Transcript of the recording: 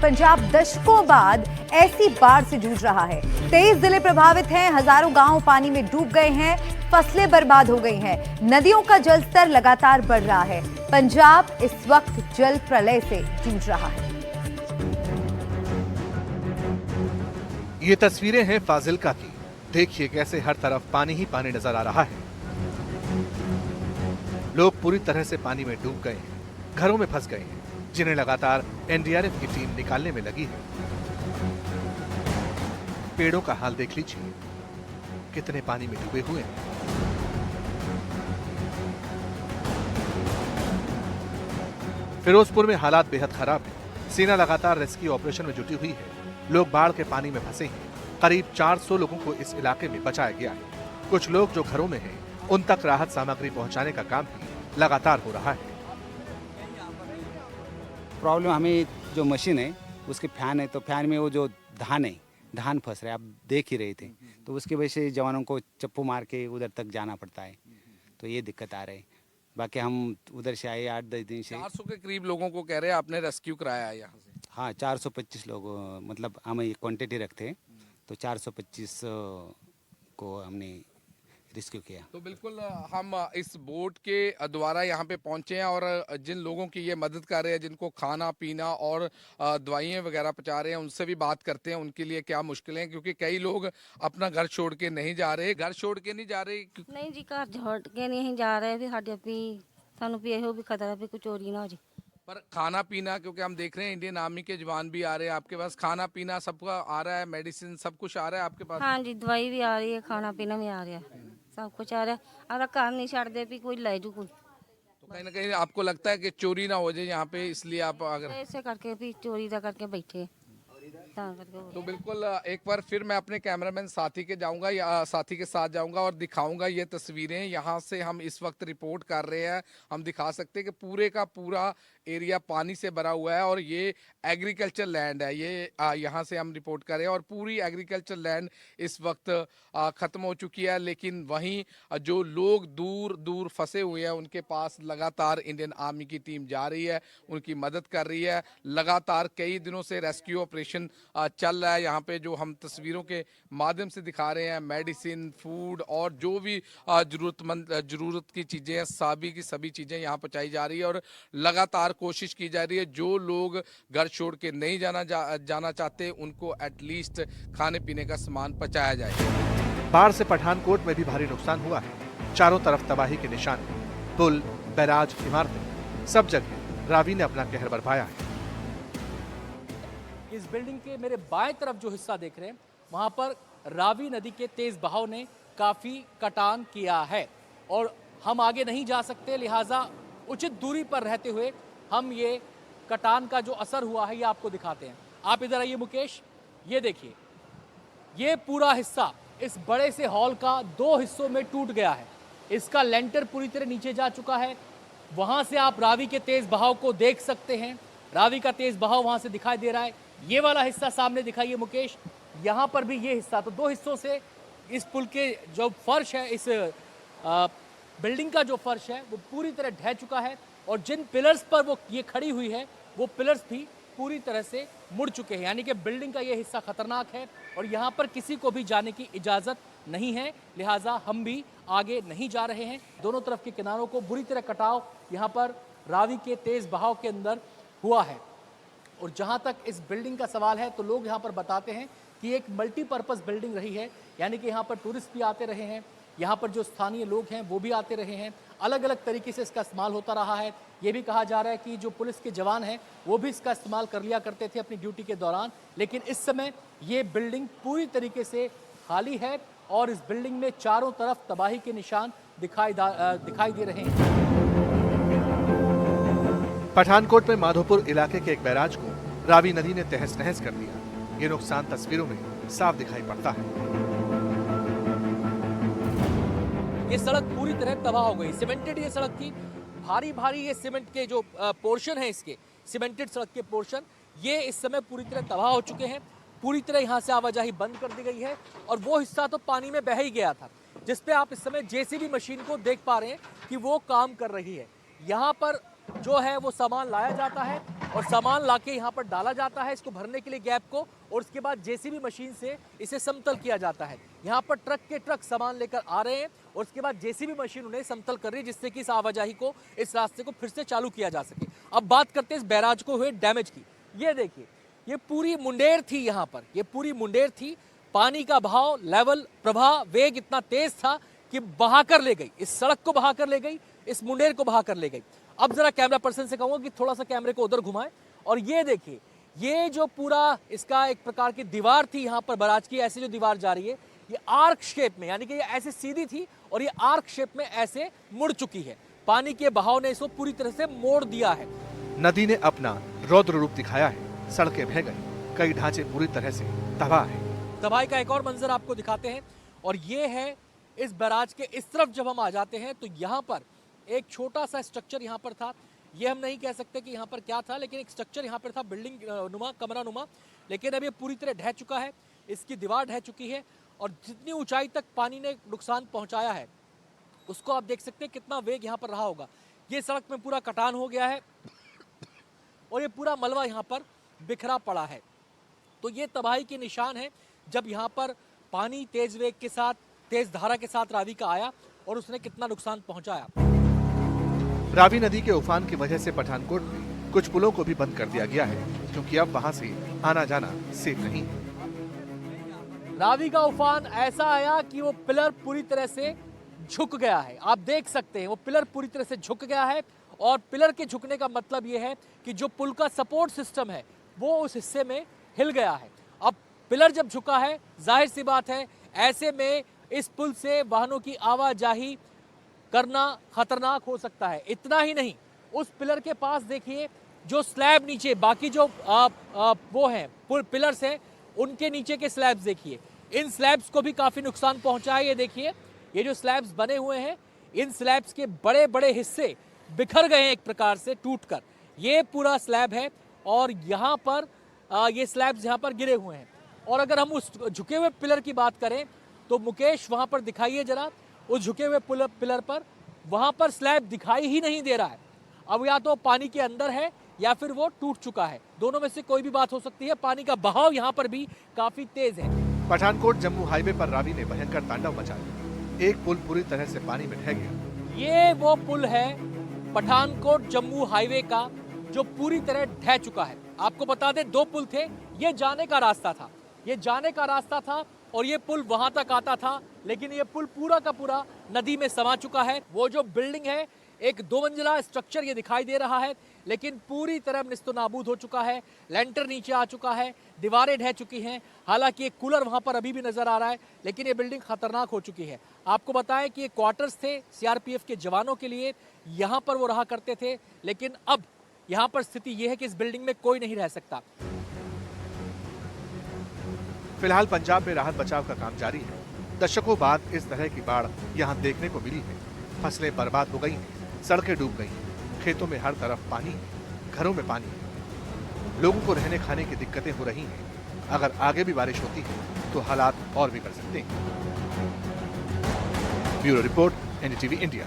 पंजाब दशकों बाद ऐसी बाढ़ से जूझ रहा है। 23 जिले प्रभावित हैं, हजारों गांव पानी में डूब गए हैं, फसलें बर्बाद हो गई हैं, नदियों का जलस्तर लगातार बढ़ रहा है। पंजाब इस वक्त जल प्रलय से जूझ रहा है। ये तस्वीरें हैं फाजिल्का की। देखिए कैसे हर तरफ पानी ही पानी नजर आ रहा है। लोग पूरी तरह से पानी में डूब गए हैं, घरों में फंस गए हैं, जिन्हें लगातार एनडीआरएफ की टीम निकालने में लगी है। पेड़ों का हाल देख लीजिए, कितने पानी में डूबे हुए हैं। फिरोजपुर में हालात बेहद खराब है। सेना लगातार रेस्क्यू ऑपरेशन में जुटी हुई है। लोग बाढ़ के पानी में फंसे हैं। करीब 400 लोगों को इस इलाके में बचाया गया है। कुछ लोग जो घरों में हैं, उन तक राहत सामग्री पहुंचाने का काम भी लगातार हो रहा है। प्रॉब्लम हमें जो मशीन है उसके फैन है, तो फैन में वो जो धान फंस रहे हैं, आप देख ही रहे थे, तो उसकी वजह से जवानों को चप्पू मार के उधर तक जाना पड़ता है, तो ये दिक्कत आ रही है। बाकी हम उधर से आए 8-10 दिन से। 400 के करीब लोगों को कह रहे हैं आपने रेस्क्यू कराया है यहाँ से। हाँ, 425 लोग, मतलब हम ये क्वांटिटी रखते हैं, तो 425 को हमने रेस्क्यू किया। तो बिल्कुल हम इस बोट के द्वारा यहाँ पे पहुंचे हैं और जिन लोगों की ये मदद कर रहे हैं, जिनको खाना पीना और दवाइयाँ वगैरह पहुँचा रहे हैं, उनसे भी बात करते हैं उनके लिए क्या मुश्किलें हैं, क्योंकि कई लोग अपना घर छोड़ के नहीं जा रहे। घर छोड़ के नहीं जा रहे? नहीं जी, घर छोड़ के नहीं जा रहे भी, साढ़े भी सानू भी यही भी खतरा भी कुछ चोरी ना हो जी। पर खाना पीना, क्योंकि हम देख रहे हैं इंडियन आर्मी के जवान भी आ रहे हैं आपके पास, खाना पीना सबका आ रहा है, मेडिसिन सब कुछ आ रहा है आपके पास? हाँ जी, दवाई भी आ रही है, खाना पीना भी आ रहा है, सब कुछ आ रहा है। अगर घर नहीं छड़ दे भी कोई ले जू कोई, तो कहीं ना कहीं आपको लगता है कि चोरी ना हो जाए यहाँ पे, इसलिए आप अगर ऐसे करके भी चोरी दा करके बैठे तो बिल्कुल एक बार फिर मैं अपने कैमरामैन साथी के जाऊंगा या साथी के साथ जाऊंगा और दिखाऊंगा ये तस्वीरें। यहाँ से हम इस वक्त रिपोर्ट कर रहे हैं, हम दिखा सकते हैं कि पूरे का पूरा एरिया पानी से भरा हुआ है और ये एग्रीकल्चर लैंड है। ये यहाँ से हम रिपोर्ट कर रहे हैं और पूरी एग्रीकल्चर लैंड इस वक्त ख़त्म हो चुकी है। लेकिन वहीं जो लोग दूर दूर फंसे हुए हैं, उनके पास लगातार इंडियन आर्मी की टीम जा रही है, उनकी मदद कर रही है। लगातार कई दिनों से रेस्क्यू ऑपरेशन चल रहा है। यहाँ पे जो हम तस्वीरों के माध्यम से दिखा रहे हैं, मेडिसिन, फूड और जो भी ज़रूरत की चीज़ें हैं, सभी की सभी चीज़ें यहाँ पहुँचाई जा रही है और लगातार कोशिश की जा रही है। जो लोग घर छोड़ के नहीं जाना चाहते, उनको एटलीस्ट खाने पीने का सामान पहुँचाया जाए। बाढ़ से पठानकोट में भी भारी नुकसान हुआ है। चारों तरफ तबाही के निशान हैं। पुल, बैराज, इमारतें, सब जगह रावी ने अपना कहर बरपाया है। इस बिल्डिंग के मेरे बाएं तरफ जो हिस्सा देख रहे हैं, वहां पर रावी नदी के तेज बहाव ने काफी कटान किया है और हम आगे नहीं जा सकते, लिहाजा उचित दूरी पर रहते हुए हम ये कटान का जो असर हुआ है ये आपको दिखाते हैं। आप इधर आइए मुकेश, ये देखिए, ये पूरा हिस्सा इस बड़े से हॉल का 2 हिस्सों में टूट गया है। इसका लेंटर पूरी तरह नीचे जा चुका है। वहां से आप रावी के तेज बहाव को देख सकते हैं। रावी का तेज बहाव वहां से दिखाई दे रहा है। ये वाला हिस्सा सामने दिखाइए मुकेश, यहाँ पर भी ये हिस्सा, तो 2 हिस्सों से इस पुल के जो फर्श है, इस बिल्डिंग का जो फर्श है वो पूरी तरह ढह चुका है और जिन पिलर्स पर वो ये खड़ी हुई है वो पिलर्स भी पूरी तरह से मुड़ चुके हैं। यानी कि बिल्डिंग का ये हिस्सा खतरनाक है और यहाँ पर किसी को भी जाने की इजाज़त नहीं है, लिहाजा हम भी आगे नहीं जा रहे हैं। दोनों तरफ के किनारों को बुरी तरह कटाव यहाँ पर रावी के तेज़ बहाव के अंदर हुआ है। और जहाँ तक इस बिल्डिंग का सवाल है, तो लोग यहाँ पर बताते हैं कि एक मल्टीपर्पज़ बिल्डिंग रही है, यानी कि यहाँ पर टूरिस्ट भी आते रहे हैं, यहाँ पर जो स्थानीय लोग हैं वो भी आते रहे हैं, अलग अलग तरीके से इसका इस्तेमाल होता रहा है। ये भी कहा जा रहा है कि जो पुलिस के जवान हैं वो भी इसका इस्तेमाल कर लिया करते थे अपनी ड्यूटी के दौरान, लेकिन इस समय ये बिल्डिंग पूरी तरीके से खाली है और इस बिल्डिंग में चारों तरफ तबाही के निशान दिखाई दे रहे हैं। पठानकोट में माधोपुर इलाके के एक बैराज को रावी नदी ने तहस नहस कर दिया। ये नुकसान तस्वीरों में साफ दिखाई पड़ता है। ये सड़क पूरी तरह तबाह हो गई। सीमेंटेड ये सड़क थी, भारी भारी ये सीमेंट के जो पोर्शन है, इसके सीमेंटेड सड़क के पोर्शन ये इस समय पूरी तरह तबाह हो चुके हैं। पूरी तरह यहाँ से आवाजाही बंद कर दी गई है और वो हिस्सा तो पानी में बह ही गया था, जिस पे आप इस समय जेसीबी मशीन को देख पा रहे हैं कि वो काम कर रही है। यहाँ पर जो है वो सामान लाया जाता है और सामान लाके यहाँ पर डाला जाता है इसको भरने के लिए गैप को, और उसके बाद जेसीबी मशीन से इसे समतल किया जाता है। यहाँ पर ट्रक के ट्रक सामान लेकर आ रहे हैं और उसके बाद जेसीबी मशीन उन्हें समतल कर रही है, जिससे कि इस आवाजाही को, इस रास्ते को फिर से चालू किया जा सके। अब बात करते हैं इस बैराज को हुए डैमेज की। ये देखिए, ये पूरी मुंडेर थी, यहाँ पर ये पूरी मुंडेर थी। पानी का बहाव, लेवल, प्रवाह, वेग इतना तेज था कि बहाकर ले गई, इस सड़क को बहाकर ले गई, इस मुंडेर को बहाकर ले गई। अब जरा कैमरा पर्सन से कहूंगा कि थोड़ा सा कैमरे को उधर घुमाएं और ये देखिए, ये जो पूरा इसका एक प्रकार की दीवार थी यहाँ पर बैराज की, ऐसे जो दीवार जा रही है ये आर्क शेप में, यानी कि ये ऐसे सीधी थी और ये आर्क शेप में ऐसे मुड़ चुकी है। पानी के बहाव ने इसको पूरी तरह से मोड़ दिया है। नदी ने अपना रौद्र रूप दिखाया है, सड़कें बह गई, कई ढांचे पूरी तरह से तबाह है। तबाही का एक और मंजर आपको दिखाते हैं और ये है इस बैराज के इस तरफ जब हम आ जाते हैं तो यहाँ पर एक छोटा सा स्ट्रक्चर यहाँ पर था। ये हम नहीं कह सकते कि यहाँ पर क्या था, लेकिन एक स्ट्रक्चर यहाँ पर था, बिल्डिंग नुमा, कमरा नुमा, लेकिन अब ये पूरी तरह ढह चुका है, इसकी दीवार ढह चुकी है और जितनी ऊंचाई तक पानी ने नुकसान पहुँचाया है उसको आप देख सकते हैं कितना वेग यहाँ पर रहा होगा। ये सड़क में पूरा कटान हो गया है और ये पूरा मलबा यहाँ पर बिखरा पड़ा है। तो ये तबाही के निशान है जब यहाँ पर पानी तेज वेग के साथ, तेज धारा के साथ रावी का आया और उसने कितना नुकसान पहुंचाया। रावी नदी के उफान की वजह से पठानकोट में कुछ पुलों को भी बंद कर दिया गया है, क्योंकि अब वहां से आना जाना सेफ नहीं है। रावी का उफान ऐसा आया कि वो पिलर पूरी तरह से झुक गया है। आप देख सकते हैं वो पिलर पूरी तरह से झुक गया है और पिलर के झुकने का मतलब ये है कि जो पुल का सपोर्ट सिस्टम है वो उस हिस्से में हिल गया है। अब पिलर जब झुका है, जाहिर सी बात है ऐसे में इस पुल से वाहनों की आवाजाही करना खतरनाक हो सकता है। इतना ही नहीं, उस पिलर के पास देखिए जो स्लैब नीचे, बाकी जो वो हैं पिलर्स हैं, उनके नीचे के स्लैब्स देखिए, इन स्लैब्स को भी काफी नुकसान पहुंचा है। ये देखिए, ये जो स्लैब्स बने हुए हैं, इन स्लैब्स के बड़े बड़े हिस्से बिखर गए हैं एक प्रकार से टूटकर। ये पूरा स्लैब है और यहाँ पर ये स्लैब्स यहाँ पर गिरे हुए हैं। और अगर हम उस झुके हुए पिलर की बात करें तो मुकेश वहाँ पर दिखाइए जरा, उस झुके हुए पिलर पर, वहाँ पर स्लैब दिखाई ही नहीं दे रहा है। अब या तो पानी के अंदर है या फिर वो टूट चुका है, दोनों में से कोई भी बात हो सकती है। पानी का बहाव यहाँ पर भी काफी तेज है। पठानकोट जम्मू हाईवे पर रावी ने भयंकर तांडव मचाया, एक पुल पूरी तरह से पानी में ढह गया। ये वो पुल है पठानकोट जम्मू हाईवे का जो पूरी तरह ढह चुका है। आपको बता दें, दो पुल थे, ये जाने का रास्ता था, ये जाने का रास्ता था और ये पुल वहां तक आता था, लेकिन ये पुल पूरा का पूरा नदी में समा चुका है। वो जो बिल्डिंग है, एक 2 मंजिला स्ट्रक्चर ये दिखाई दे रहा है, लेकिन पूरी तरह निस्तनाबूद हो चुका है। लेंटर नीचे आ चुका है, दीवारें ढह चुकी हैं। हालांकि एक कूलर वहां पर अभी भी नजर आ रहा है, लेकिन ये बिल्डिंग खतरनाक हो चुकी है। आपको बताएं कि ये क्वार्टर्स थे सीआरपीएफ के जवानों के लिए, यहाँ पर वो रहा करते थे, लेकिन अब यहाँ पर स्थिति ये है कि इस बिल्डिंग में कोई नहीं रह सकता। फिलहाल पंजाब में राहत बचाव का काम जारी है। दशकों बाद इस तरह की बाढ़ यहाँ देखने को मिली है। फसलें बर्बाद हो गई हैं, सड़कें डूब गई हैं, खेतों में हर तरफ पानी है, घरों में पानी है, लोगों को रहने खाने की दिक्कतें हो रही हैं। अगर आगे भी बारिश होती है तो हालात और बिगड़ सकते हैं। Bureau report, NDTV India.